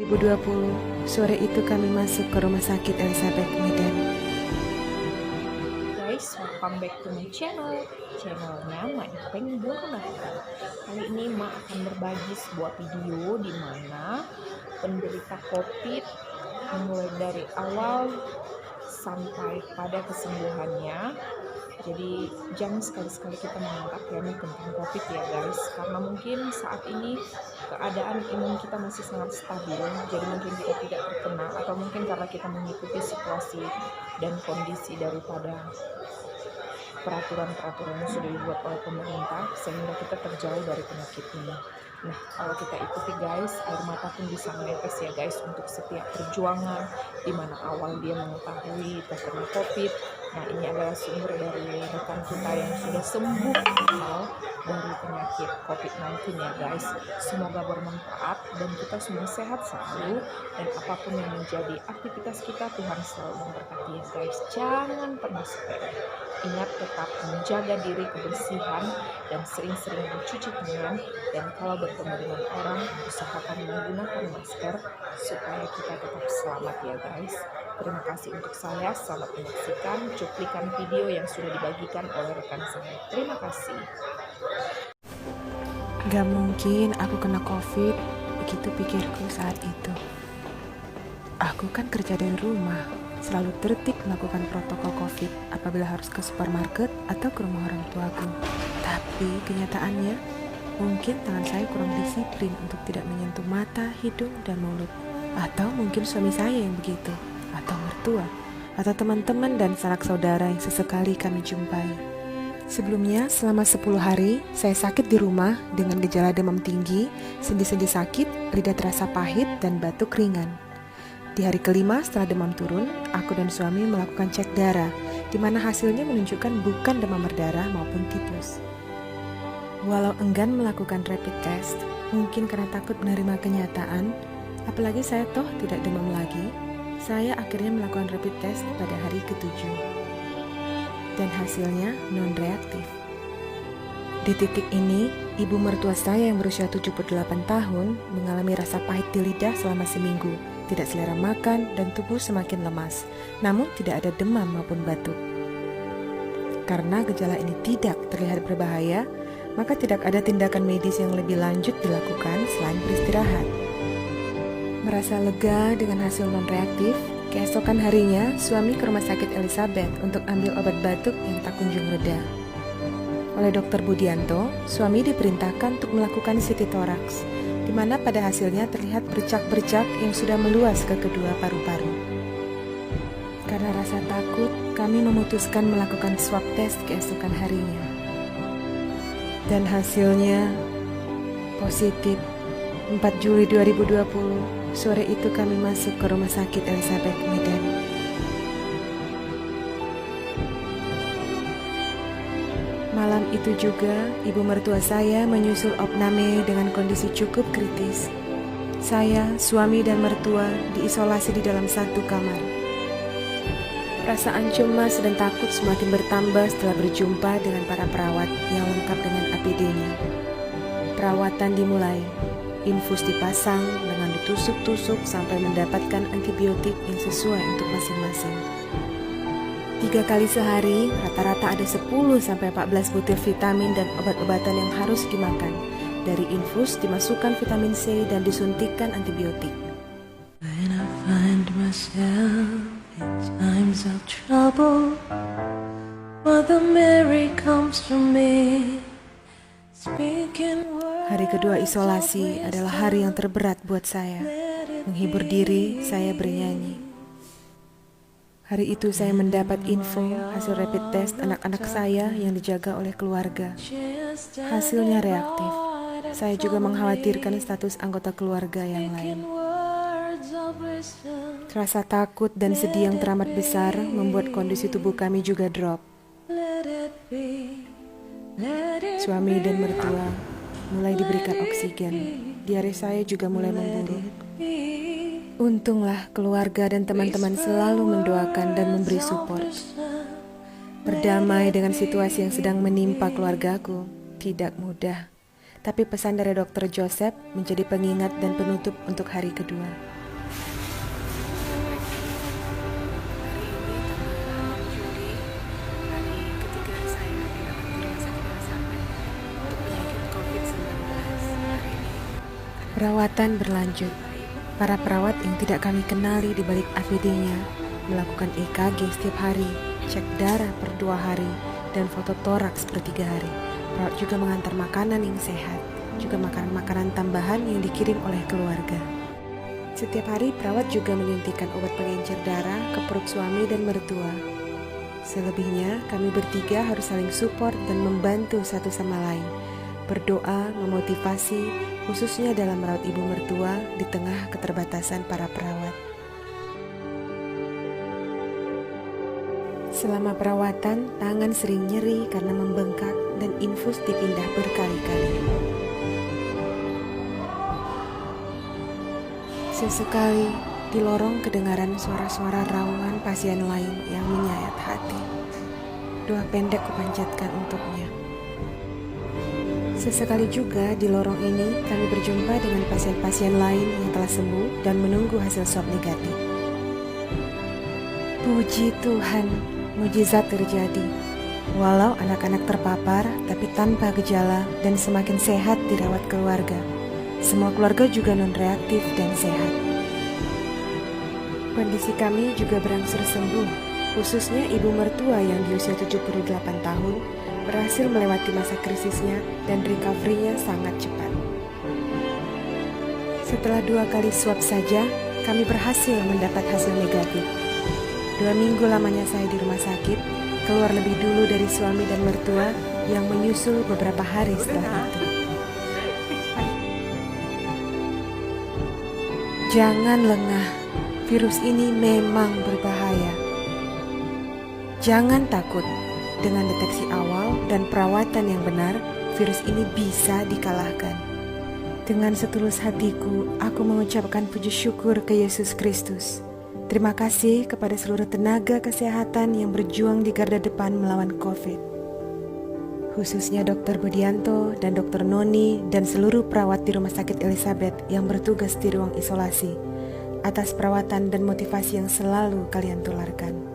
2020, sore itu kami masuk ke Rumah Sakit Elizabeth Medan. Guys, welcome back to my channelnya Ma Ipeng Burnata. Kali ini Ma akan berbagi sebuah video di mana penderita COVID mulai dari awal sampai pada kesembuhannya. Jadi jangan sekali-sekali kita mengangkat remeh tentang COVID ya guys, karena mungkin saat ini keadaan imun kita masih sangat stabil, jadi mungkin kita tidak terkena, atau mungkin karena kita mengikuti situasi dan kondisi daripada peraturan-peraturan yang sudah dibuat oleh pemerintah sehingga kita terjauh dari penyakit ini. Nah, kalau kita ikuti guys, air mata pun bisa menetes ya guys untuk setiap perjuangan di mana awal dia mengetahui terkena COVID. Nah, ini adalah sumber dari rekan kita yang sudah sembuh total dari penyakit COVID-19 ya guys. Semoga bermanfaat dan kita semua sehat selalu, dan apapun yang menjadi aktivitas kita, Tuhan selalu memberkati ya guys. Jangan pernah sepele. Ingat tetap menjaga diri, kebersihan, dan sering-sering mencuci tangan, dan kalau bertemu dengan orang usahakan menggunakan masker supaya kita tetap selamat ya guys. Terima kasih untuk saya, selamat menyaksikan cuplikan video yang sudah dibagikan oleh rekan saya. Terima kasih. Gak mungkin aku kena COVID, begitu pikirku saat itu. Aku kan kerja dari rumah, selalu tertib melakukan protokol COVID apabila harus ke supermarket atau ke rumah orang tuaku. Tapi kenyataannya, mungkin tangan saya kurang disiplin untuk tidak menyentuh mata, hidung, dan mulut. Atau mungkin suami saya yang begitu, atau mertua, atau teman-teman dan sanak saudara yang sesekali kami jumpai. Sebelumnya, selama 10 hari, saya sakit di rumah dengan gejala demam tinggi, sendi-sendi sakit, lidah terasa pahit, dan batuk ringan. Di hari kelima setelah demam turun, aku dan suami melakukan cek darah, di mana hasilnya menunjukkan bukan demam berdarah maupun tipes. Walau enggan melakukan rapid test, mungkin karena takut menerima kenyataan, apalagi saya toh tidak demam lagi, saya akhirnya melakukan rapid test pada hari ke-7. Dan hasilnya non-reaktif. Di titik ini, ibu mertua saya yang berusia 78 tahun mengalami rasa pahit di lidah selama seminggu, tidak selera makan, dan tubuh semakin lemas, namun tidak ada demam maupun batuk. Karena gejala ini tidak terlihat berbahaya, maka tidak ada tindakan medis yang lebih lanjut dilakukan selain beristirahat. Merasa lega dengan hasil non-reaktif, keesokan harinya suami ke Rumah Sakit Elizabeth untuk ambil obat batuk yang tak kunjung reda. Oleh Dr. Budianto, suami diperintahkan untuk melakukan CT thorax, di mana pada hasilnya terlihat bercak-bercak yang sudah meluas ke kedua paru-paru. Karena rasa takut, kami memutuskan melakukan swab test keesokan harinya. Dan hasilnya positif. 4 Juli 2020, sore itu kami masuk ke Rumah Sakit Elizabeth Medan. Malam itu juga, ibu mertua saya menyusul opname dengan kondisi cukup kritis. Saya, suami, dan mertua diisolasi di dalam satu kamar. Perasaan cemas dan takut semakin bertambah setelah berjumpa dengan para perawat yang lengkap dengan APD-nya. Perawatan dimulai, infus dipasang dengan ditusuk-tusuk sampai mendapatkan antibiotik yang sesuai untuk masing-masing. 3 kali sehari, rata-rata ada 10-14 butir vitamin dan obat-obatan yang harus dimakan. Dari infus dimasukkan vitamin C dan disuntikkan antibiotik. When I find myself in times of trouble, Mother Mary comes to me, speaking words. Hari kedua isolasi adalah hari yang terberat buat saya. Menghibur diri, saya bernyanyi. Hari itu saya mendapat info hasil rapid test anak-anak saya yang dijaga oleh keluarga. Hasilnya reaktif. Saya juga mengkhawatirkan status anggota keluarga yang lain. Rasa takut dan sedih yang teramat besar membuat kondisi tubuh kami juga drop. Suami dan mertua mulai diberikan oksigen. Diare saya juga mulai memburuk. Untunglah keluarga dan teman-teman selalu mendoakan dan memberi support. Berdamai dengan situasi yang sedang menimpa keluargaku tidak mudah. tapi pesan dari Dr. Joseph menjadi pengingat dan penutup untuk hari kedua. Perawatan berlanjut. Para perawat yang tidak kami kenali di balik APD-nya melakukan EKG setiap hari, cek darah per 2 hari, dan foto toraks per 3 hari. Perawat juga mengantar makanan yang sehat, juga makanan-makanan tambahan yang dikirim oleh keluarga. Setiap hari perawat juga menyuntikkan obat pengencer darah ke perut suami dan mertua. Selebihnya kami bertiga harus saling support dan membantu satu sama lain, berdoa, memotivasi, khususnya dalam merawat ibu mertua di tengah keterbatasan para perawat. Selama perawatan, tangan sering nyeri karena membengkak dan infus dipindah berkali-kali. Sesekali, di lorong kedengaran suara-suara raungan pasien lain yang menyayat hati. Doa pendek kupanjatkan untuknya. Sesekali juga di lorong ini kami berjumpa dengan pasien-pasien lain yang telah sembuh dan menunggu hasil swab negatif. Puji Tuhan, mujizat terjadi. Walau anak-anak terpapar tapi tanpa gejala dan semakin sehat dirawat keluarga. Semua keluarga juga non-reaktif dan sehat. Kondisi kami juga berangsur sembuh, khususnya ibu mertua yang di usia 78 tahun berhasil melewati masa krisisnya dan recovery-nya sangat cepat. Setelah 2 kali swab saja, kami berhasil mendapat hasil negatif. 2 minggu lamanya saya di rumah sakit, keluar lebih dulu dari suami dan mertua yang menyusul beberapa hari setelah itu. Jangan lengah, virus ini memang berbahaya. Jangan takut. Dengan deteksi awal dan perawatan yang benar, virus ini bisa dikalahkan. Dengan setulus hatiku, aku mengucapkan puji syukur ke Yesus Kristus. Terima kasih kepada seluruh tenaga kesehatan yang berjuang di garda depan melawan COVID. Khususnya Dr. Budianto dan Dr. Noni dan seluruh perawat di Rumah Sakit Elizabeth yang bertugas di ruang isolasi, atas perawatan dan motivasi yang selalu kalian tularkan.